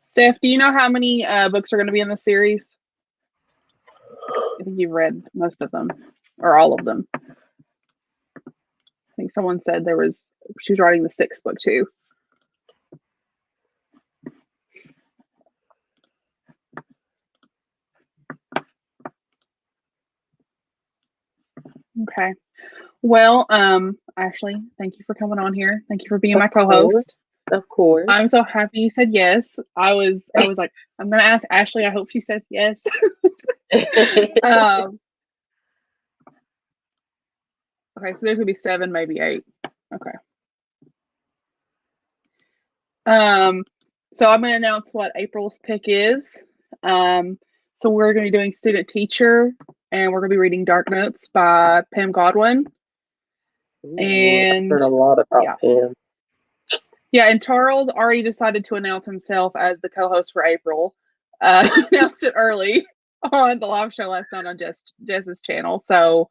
Steph, do you know how many books are going to be in the series? I think you've read most of them, or all of them. I think someone said she was writing the 6th book too. Okay. Well, Ashley, thank you for coming on here. Thank you for being my co-host. Of course. I'm so happy you said yes. I was like, I'm gonna ask Ashley. I hope she says yes. Okay, so there's gonna be 7, maybe 8. Okay. So I'm gonna announce what April's pick is. So we're gonna be doing Student Teacher, and we're gonna be reading Dark Notes by Pam Godwin. And I've heard a lot about Pam. Yeah, and Charles already decided to announce himself as the co-host for April. He announced it early on the live show last night on Jess's channel. So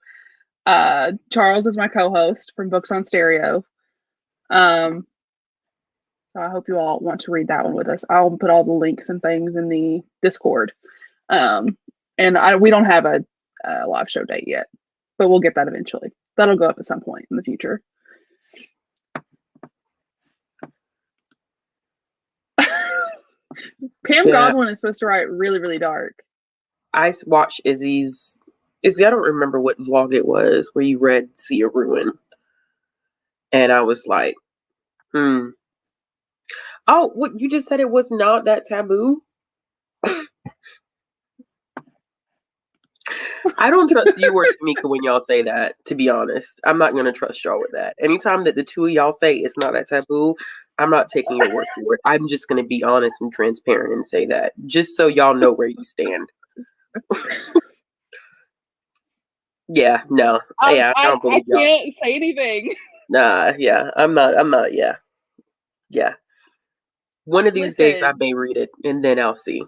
Charles is my co-host from Books on Stereo. So I hope you all want to read that one with us. I'll put all the links and things in the Discord. And we don't have a live show date yet, but we'll get that eventually. That'll go up at some point in the future. Pam Godwin is supposed to write really, really dark. I watched Izzy's. I don't remember what vlog it was where you read See a Ruin. And I was like, Oh, what you just said it was not that taboo? I don't trust you or Tamika when y'all say that, to be honest. I'm not going to trust y'all with that. Anytime that the two of y'all say it's not that taboo, I'm not taking your word for it. I'm just going to be honest and transparent and say that, just so y'all know where you stand. Yeah, no. I don't believe y'all. I can't say anything. Nah, yeah. I'm not, yeah. Yeah. One of these days I may read it, and then I'll see.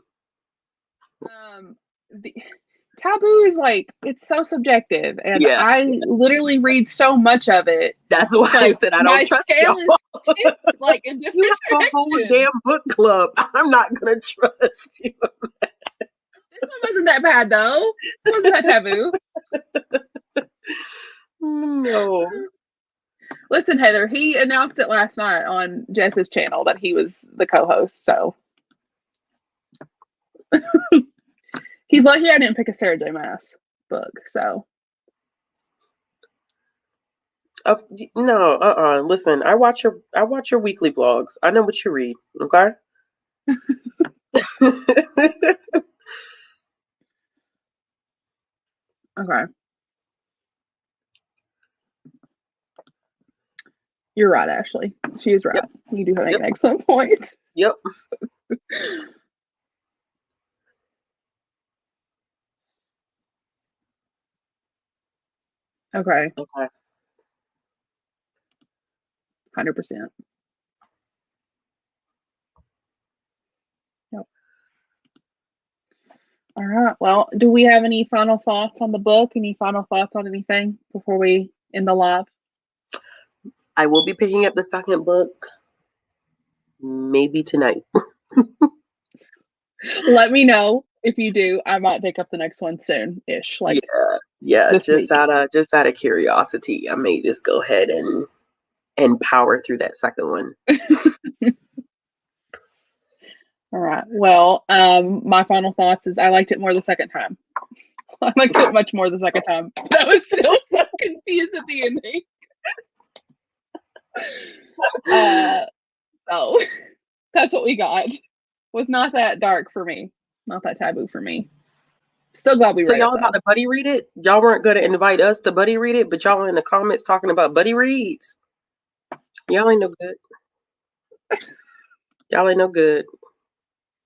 Taboo is it's so subjective, and I literally read so much of it. That's why I said I don't trust y'all. In different you have a whole damn book club. I'm not gonna trust you. This one wasn't that bad though. It wasn't that taboo. No. Listen, Heather, he announced it last night on Jess's channel that he was the co-host, so he's lucky I didn't pick a Sarah J. Maas book, so. No, listen, I watch your weekly vlogs. I know what you read, okay? Okay. You're right, Ashley. She is right. Yep. You do have an excellent point. Yep. Okay. Okay. 100%. Yep. All right. Well, do we have any final thoughts on the book? Any final thoughts on anything before we end the live? I will be picking up the second book maybe tonight. Let me know if you do. I might pick up the next one soon-ish. Like yeah. this Just week. out of curiosity, I may just go ahead and power through that second one. All right. Well, my final thoughts is I liked it more the second time. I liked it much more the second time. I was still so confused at the ending. So that's what we got. Was not that dark for me. Not that taboo for me. Still glad we read it. So y'all about to buddy read it? Y'all weren't going to invite us to buddy read it, but y'all in the comments talking about buddy reads. Y'all ain't no good. Y'all ain't no good.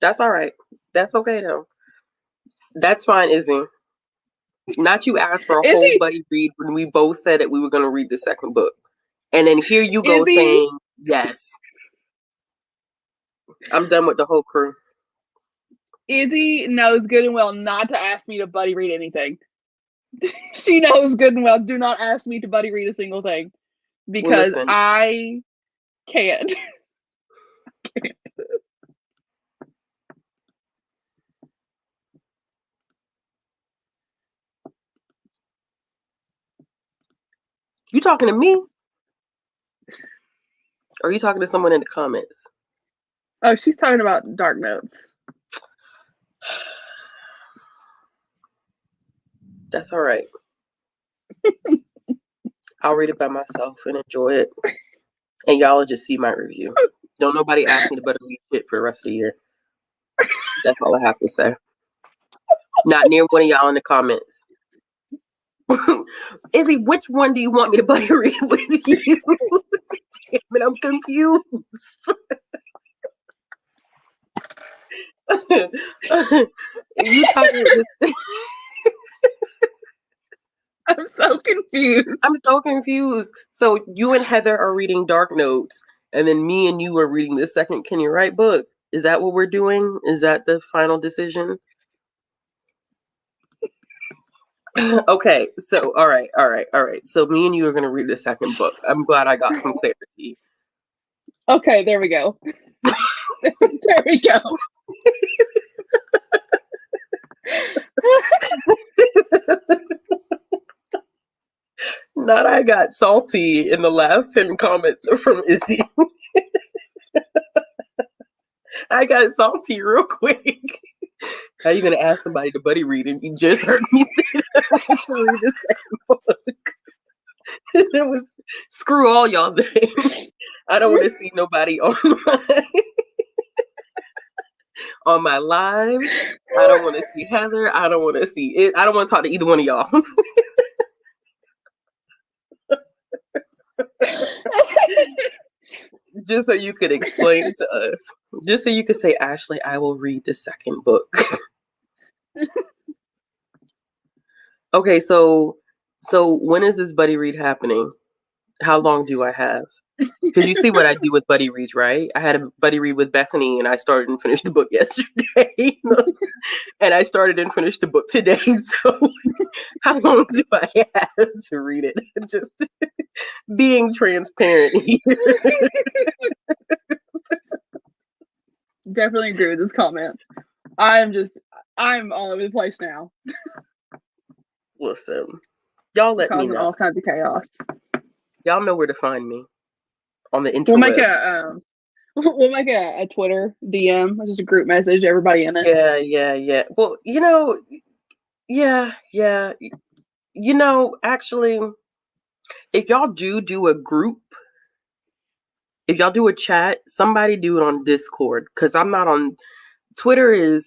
That's all right. That's okay though. That's fine, Izzy. Not you asked for a whole buddy read when we both said that we were going to read the second book. And then here you go saying yes. I'm done with the whole crew. Izzy knows good and well not to ask me to buddy read anything. She knows good and well, do not ask me to buddy read a single thing. Because I can't. You talking to me? Or are you talking to someone in the comments? Oh, she's talking about Dark Notes. That's all right. I'll read it by myself and enjoy it. And y'all will just see my review. Don't nobody ask me to buddy read shit for the rest of the year. That's all I have to say. Not near one of y'all in the comments. Izzy, which one do you want me to buddy read with you? Damn it, I'm confused. You talking this? I'm so confused. I'm so confused. So you and Heather are reading Dark Notes, and then me and you are reading the second Kenya Wright book. Is that what we're doing? Is that the final decision? Okay, so all right. So me and you are going to read the second book. I'm glad I got some clarity. Okay, there we go. There we go. Not I got salty in the last 10 comments are from Izzy. I got salty real quick. How are you going to ask somebody to buddy read and you just heard me say that I want to read the second book? It was screw all y'all things. I don't want to see nobody on my live. I don't want to see Heather. I don't want to see it. I don't want to talk to either one of y'all. Just so you could explain it to us. Just so you could say, Ashley, I will read the second book. Okay, so when is this buddy read happening? How long do I have? Because you see what I do with buddy reads, right? I had a buddy read with Bethany, and I started and finished the book yesterday. And I started and finished the book today. So how long do I have to read it? Just being transparent here. Definitely agree with this comment. I'm all over the place now. Listen, y'all let me know. Causing all kinds of chaos. Y'all know where to find me on the We'll make interwebs. a we'll make a Twitter DM, just a group message, everybody in it. Yeah. Well, yeah. Actually, if y'all do a group, if y'all do a chat, somebody do it on Discord, because I'm not on Twitter.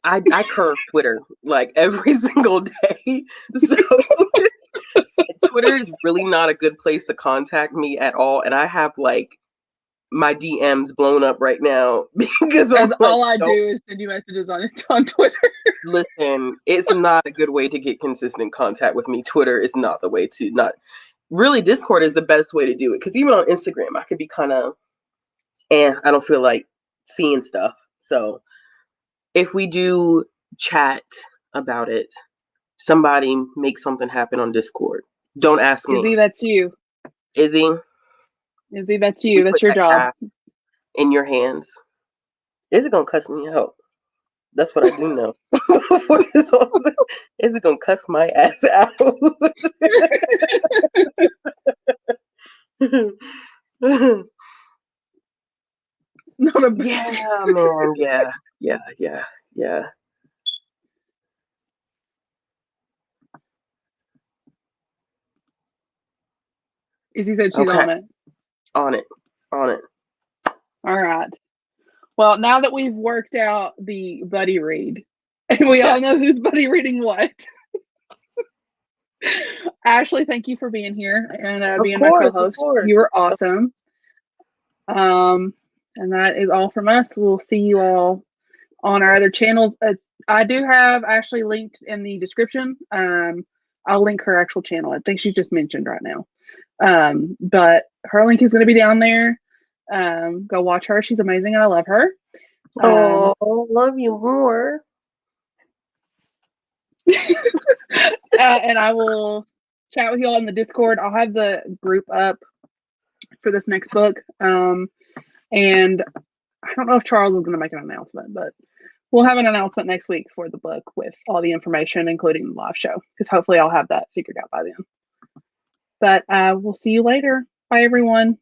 I curve Twitter like every single day. So Twitter is really not a good place to contact me at all. And I have like my DMs blown up right now because I'm As like, all I do is send you messages on Twitter. listen, it's not a good way to get consistent contact with me. Twitter is not the way to not really. Discord is the best way to do it, because even on Instagram, I could be kind of, I don't feel like seeing stuff. So if we do chat about it, somebody make something happen on Discord. Don't ask me. Izzy, that's you. Izzy, Izzy, that's you. we That's put your that job. task in your hands. Is it gonna cuss me out? That's what I do know. Is it gonna cuss my ass out? Yeah, man. Yeah. Izzy said she's Okay. on it. On it. All right. Well, now that we've worked out the buddy read, and we all Yes. know who's buddy reading what. Ashley, thank you for being here and being my co-host. You were awesome. And that is all from us. We'll see you all on our other channels. I do have Ashley linked in the description. I'll link her actual channel. I think she's just mentioned right now. But her link is going to be down there. Go watch her. She's amazing and I love her. Oh, love you more. And I will chat with you all in the Discord. I'll have the group up for this next book. And I don't know if Charles is going to make an announcement, but we'll have an announcement next week for the book with all the information, including the live show, because hopefully I'll have that figured out by then. But we'll see you later. Bye, everyone.